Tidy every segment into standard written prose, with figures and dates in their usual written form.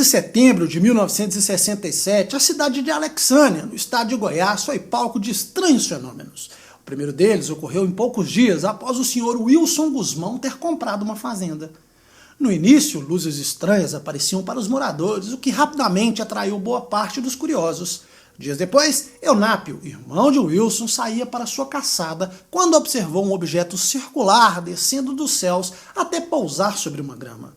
setembro de 1967, a cidade de Alexânia, no estado de Goiás, foi palco de estranhos fenômenos. O primeiro deles ocorreu em poucos dias após o senhor Wilson Guzmão ter comprado uma fazenda. No início, luzes estranhas apareciam para os moradores, o que rapidamente atraiu boa parte dos curiosos. Dias depois, Eunápio, irmão de Wilson, saía para sua caçada quando observou um objeto circular descendo dos céus até pousar sobre uma grama.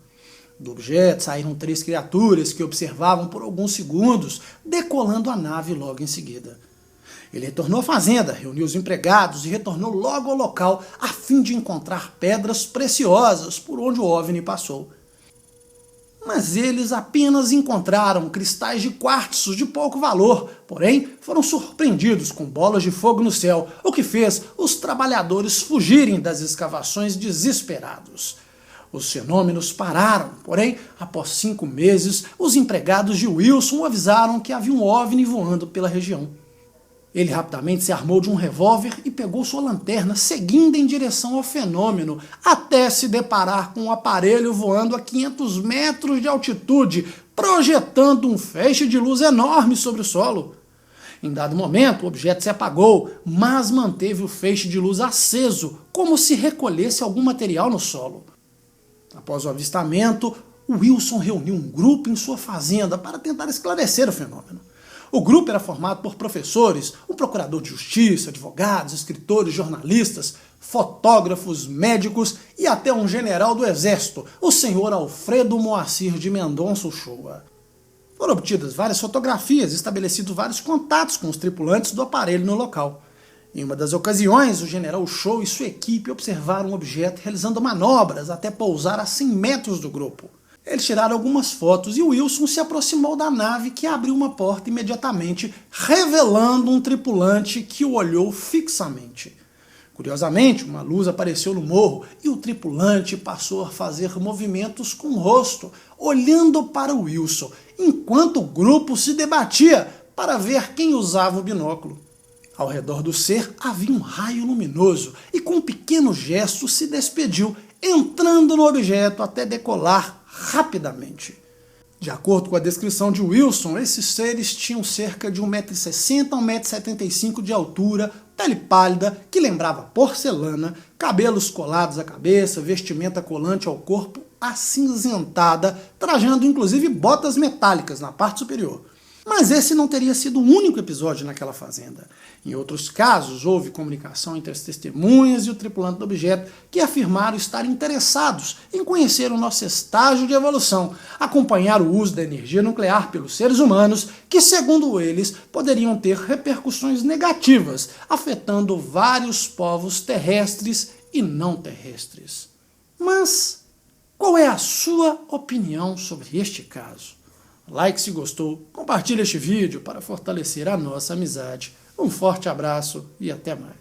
Do objeto saíram 3 criaturas que observavam por alguns segundos, decolando a nave logo em seguida. Ele retornou à fazenda, reuniu os empregados e retornou logo ao local a fim de encontrar pedras preciosas por onde o OVNI passou. Mas eles apenas encontraram cristais de quartzo de pouco valor, porém foram surpreendidos com bolas de fogo no céu, o que fez os trabalhadores fugirem das escavações desesperados. Os fenômenos pararam, porém, após 5 meses, os empregados de Wilson avisaram que havia um OVNI voando pela região. Ele rapidamente se armou de um revólver e pegou sua lanterna, seguindo em direção ao fenômeno, até se deparar com um aparelho voando a 500 metros de altitude, projetando um feixe de luz enorme sobre o solo. Em dado momento, o objeto se apagou, mas manteve o feixe de luz aceso, como se recolhesse algum material no solo. Após o avistamento, Wilson reuniu um grupo em sua fazenda para tentar esclarecer o fenômeno. O grupo era formado por professores, um procurador de justiça, advogados, escritores, jornalistas, fotógrafos, médicos e até um general do exército, o senhor Alfredo Moacir de Mendonça Uchoa. Foram obtidas várias fotografias e estabelecidos vários contatos com os tripulantes do aparelho no local. Em uma das ocasiões, o general Uchoa e sua equipe observaram o objeto realizando manobras até pousar a 100 metros do grupo. Eles tiraram algumas fotos e Wilson se aproximou da nave, que abriu uma porta imediatamente, revelando um tripulante que o olhou fixamente. Curiosamente, uma luz apareceu no morro e o tripulante passou a fazer movimentos com o rosto, olhando para Wilson, enquanto o grupo se debatia para ver quem usava o binóculo. Ao redor do ser havia um raio luminoso e com um pequeno gesto se despediu, entrando no objeto até decolar rapidamente. De acordo com a descrição de Wilson, esses seres tinham cerca de 1,60 m a 1,75 m de altura, pele pálida, que lembrava porcelana, cabelos colados à cabeça, vestimenta colante ao corpo, acinzentada, trajando inclusive botas metálicas na parte superior. Mas esse não teria sido o único episódio naquela fazenda. Em outros casos, houve comunicação entre as testemunhas e o tripulante do objeto, que afirmaram estar interessados em conhecer o nosso estágio de evolução, acompanhar o uso da energia nuclear pelos seres humanos, que, segundo eles, poderiam ter repercussões negativas, afetando vários povos terrestres e não terrestres. Mas qual é a sua opinião sobre este caso? Like se gostou, compartilhe este vídeo para fortalecer a nossa amizade. Um forte abraço e até mais.